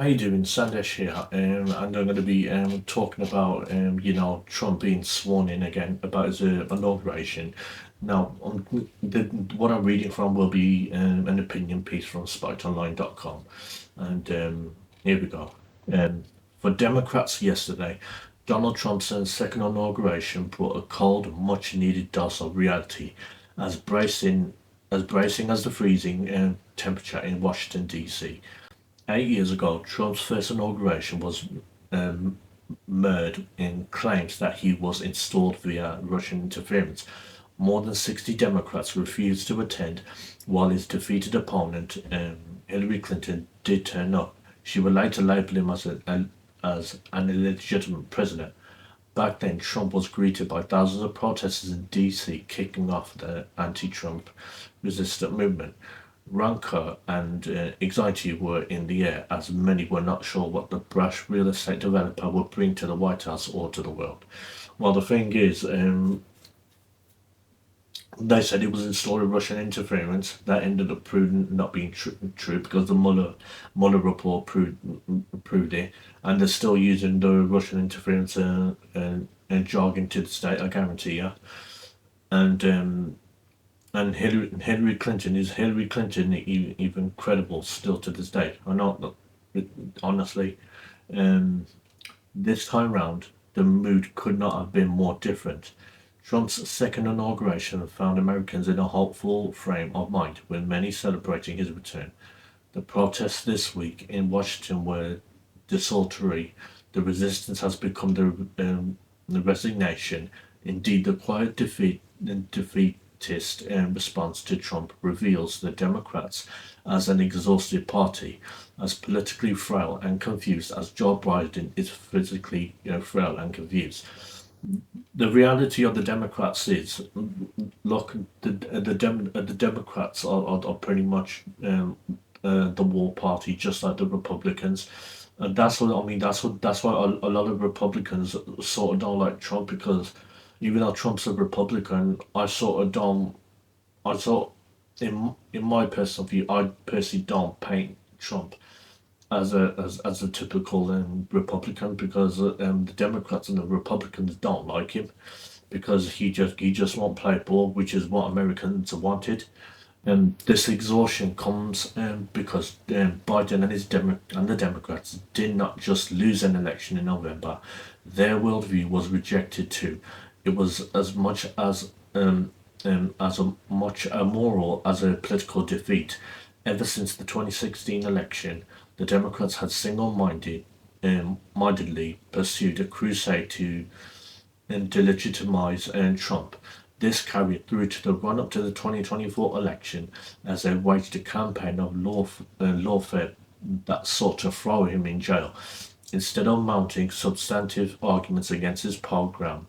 How you doing? Sandesh here, and I'm going to be talking about Trump being sworn in again about his inauguration. Now, what I'm reading from will be an opinion piece from SpikeOnline.com, and here we go. For Democrats yesterday, Donald Trump's second inauguration brought a cold, much-needed dose of reality, as bracing as the freezing temperature in Washington D.C. 8 years ago, Trump's first inauguration was um, marred in claims that he was installed via Russian interference. More than 60 Democrats refused to attend, while his defeated opponent, Hillary Clinton, did turn up. She would later label him as an illegitimate president. Back then, Trump was greeted by thousands of protesters in D.C., kicking off the anti-Trump resistant movement. Rancor and anxiety were in the air, as many were not sure what the brash real estate developer would bring to the White House or to the world. Well, the thing is, they said it was installed Russian interference. That ended up proving not being true because the Mueller report proved it, and they're still using the Russian interference and jargon to the state. I guarantee you. And and Hillary Clinton is Hillary Clinton even credible still to this day? Or not? Honestly, um, this time round, the mood could not have been more different. Trump's second inauguration found Americans in a hopeful frame of mind, with many celebrating his return. The protests this week in Washington were desultory. The resistance has become the resignation. Indeed, the quiet defeatist response to Trump reveals the Democrats as an exhausted party, as politically frail and confused as Joe Biden is physically frail and confused. The reality of the Democrats is, look, the Democrats are pretty much the war party, just like the Republicans. And that's what I mean. That's why a lot of Republicans sort of don't like Trump because even though Trump's a Republican, I sort of don't. I sort in my personal view, I personally don't paint Trump as a typical Republican because the Democrats and the Republicans don't like him because he just won't play ball, which is what Americans wanted. And this exhaustion comes because Biden and and the Democrats did not just lose an election in November; their worldview was rejected too. It was as much a moral as a political defeat. Ever since the 2016 election, the Democrats had mindedly pursued a crusade to delegitimize Trump. This carried through to the run up to the 2024 election as they waged a campaign of lawfare that sought to throw him in jail. Instead of mounting substantive arguments against his program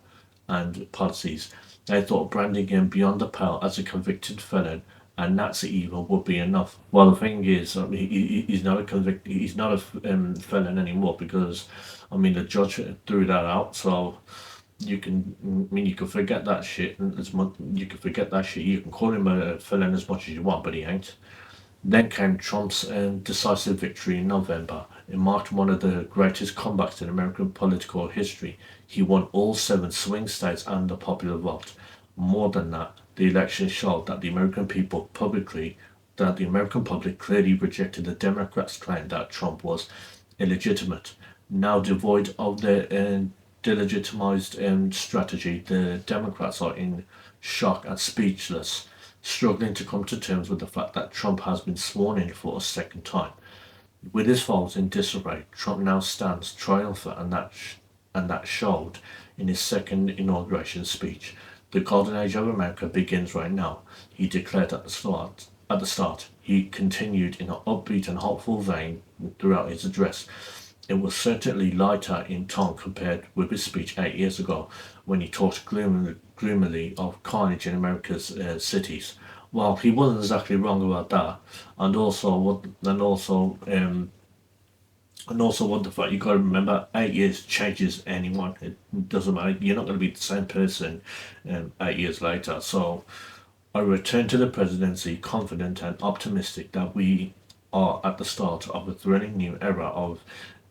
and policies, they thought branding him beyond the pale as a convicted felon and Nazi evil would be enough. Well, the thing is, I mean, he's not a felon anymore because, I mean, the judge threw that out. So you can forget that shit as much. You can forget that shit. You can call him a felon as much as you want, but he ain't. Then came Trump's decisive victory in November. It marked one of the greatest comebacks in American political history. He won all seven swing states and the popular vote. More than that, the election showed that the American public clearly rejected the Democrats' claim that Trump was illegitimate. Now devoid of their delegitimized strategy, the Democrats are in shock and speechless, struggling to come to terms with the fact that Trump has been sworn in for a second time. With his foes in disarray, Trump now stands triumphant, and that showed in his second inauguration speech. The golden age of America begins right now, he declared at the start. He continued in an upbeat and hopeful vein throughout his address. It was certainly lighter in tone compared with his speech 8 years ago, when he talked gloomily of carnage in America's cities. Well, he wasn't exactly wrong about that, and also what, and also what the fact you got to remember, 8 years changes anyone. It doesn't matter. You're not going to be the same person 8 years later. So I returned to the presidency confident and optimistic that are at the start of a thrilling new era of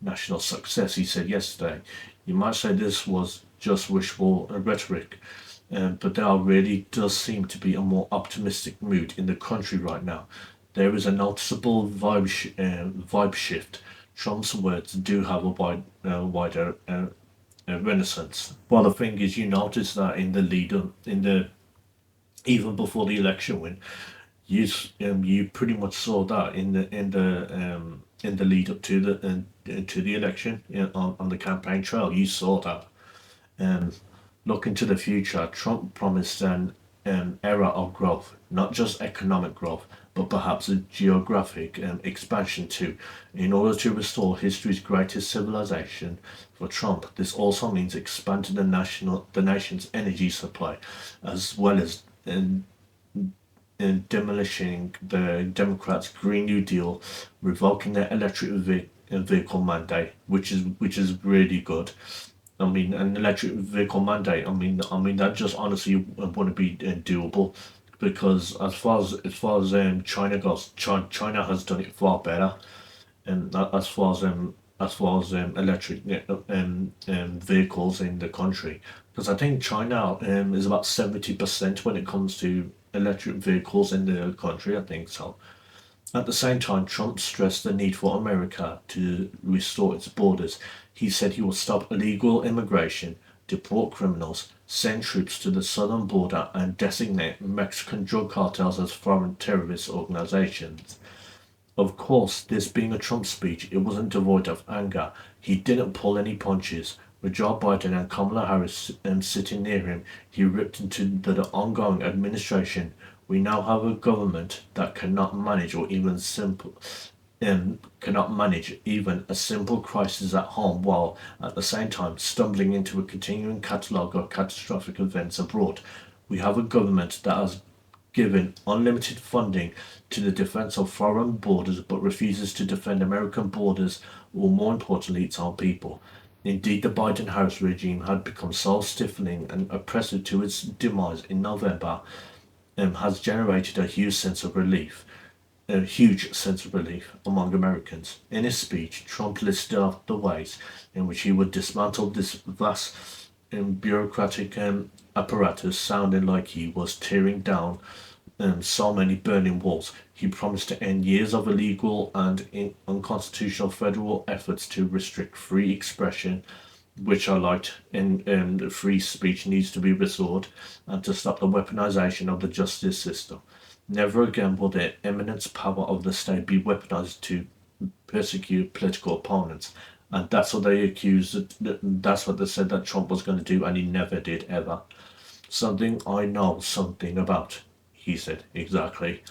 national success, he said yesterday. You might say this was just wishful rhetoric, but there really does seem to be a more optimistic mood in the country right now. There is a noticeable vibe shift. Trump's words do have a wider renaissance. Well, the thing is, you notice that in the lead up, in the even before the election win, you pretty much saw that in the lead up to the election, on the campaign trail. You saw that. Um, Looking to the future, Trump promised an era of growth, not just economic growth, but perhaps a geographic expansion too. In order to restore history's greatest civilization, for Trump, this also means expanding the nation's energy supply, as well as in demolishing the Democrats' Green New Deal, revoking their vehicle mandate, which is really good. I mean, an electric vehicle mandate. I mean that just honestly wouldn't be doable, because as far as China goes, China has done it far better, and as far as electric vehicles in the country, because I think China is about 70% when it comes to electric vehicles in the country. I think so. At the same time, Trump stressed the need for America to restore its borders. He said he will stop illegal immigration, deport criminals, send troops to the southern border, and designate Mexican drug cartels as foreign terrorist organizations. Of course, this being a Trump speech, it wasn't devoid of anger. He didn't pull any punches. With Joe Biden and Kamala Harris sitting near him, he ripped into the ongoing administration. We now have a government that cannot manage even a simple crisis at home, while at the same time stumbling into a continuing catalogue of catastrophic events abroad. We have a government that has given unlimited funding to the defense of foreign borders but refuses to defend American borders, or more importantly, its own people. Indeed, the Biden Harris regime had become so stifling and oppressive to its demise in November, has generated a huge sense of relief among Americans. In his speech, Trump listed off the ways in which he would dismantle this vast bureaucratic apparatus, sounding like he was tearing down so many burning walls. He promised to end years of illegal and unconstitutional federal efforts to restrict free expression, which I liked, and free speech needs to be restored, and to stop the weaponization of the justice system. Never again will the eminent power of the state be weaponized to persecute political opponents. And that's what they accused, that's what they said that Trump was going to do, and he never did ever. Something I know something about, he said. Exactly.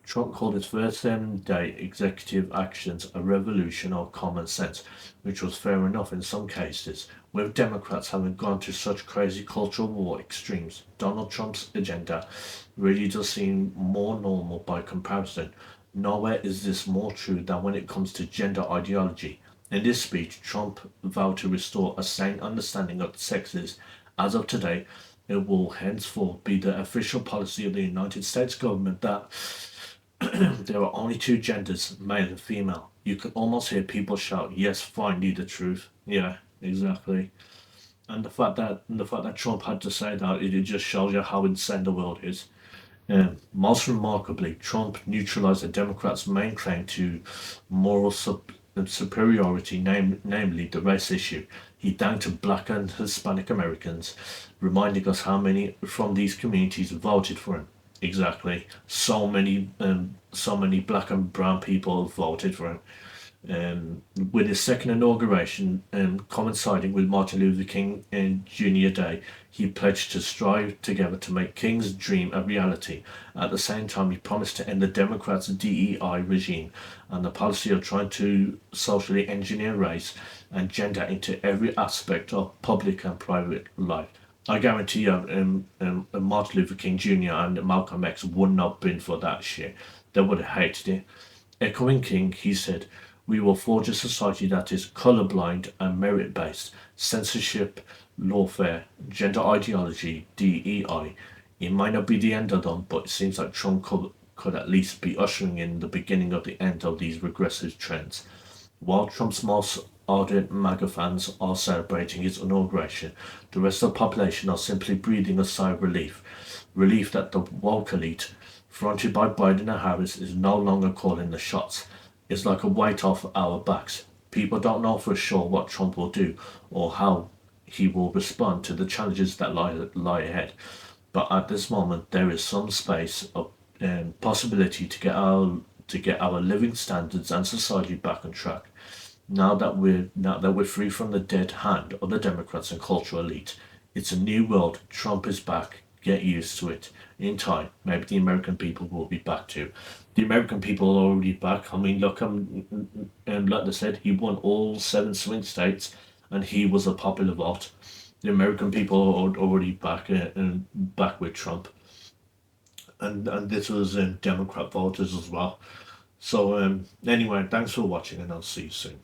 Trump called his first day executive actions a revolution of common sense, which was fair enough in some cases. With Democrats having gone to such crazy cultural war extremes, Donald Trump's agenda really does seem more normal by comparison. Nowhere is this more true than when it comes to gender ideology. In this speech, Trump vowed to restore a sane understanding of the sexes. As of today, it will henceforth be the official policy of the United States government that there are only two genders, male and female. You can almost hear people shout, "Yes, finally the truth." Yeah, exactly. And the fact that Trump had to say that, it just shows you how insane the world is. Most remarkably, Trump neutralized the Democrats' main claim to moral superiority, namely the race issue. He thanked Black and Hispanic Americans, reminding us how many from these communities voted for him. Exactly, so many Black and Brown people voted for him. With his second inauguration, coinciding with Martin Luther King Jr. Day, he pledged to strive together to make King's dream a reality. At the same time, he promised to end the Democrats' DEI regime and the policy of trying to socially engineer race and gender into every aspect of public and private life. I guarantee you, Martin Luther King Jr. and Malcolm X wouldn't have been for that shit. They would have hated it. Echoing King, he said, "We will forge a society that is colorblind and merit based. Censorship, lawfare, gender ideology, DEI. It might not be the end of them, but it seems like Trump could at least be ushering in the beginning of the end of these regressive trends. While Trump's most ardent MAGA fans are celebrating his inauguration, the rest of the population are simply breathing a sigh of relief. Relief that the woke elite, fronted by Biden and Harris, is no longer calling the shots. It's like a weight off our backs. People don't know for sure what Trump will do or how he will respond to the challenges that lie ahead. But at this moment, there is some space of possibility to get our living standards and society back on track. Now that we're free from the dead hand of the Democrats and cultural elite, it's a new world. Trump is back. Get used to it. In time, maybe the American people will be back too. The American people are already back. I mean, look, like I said, he won all 7 swing states, and he was a popular vote. The American people are already back and back with Trump, and this was Democrat voters as well. So anyway, thanks for watching, and I'll see you soon.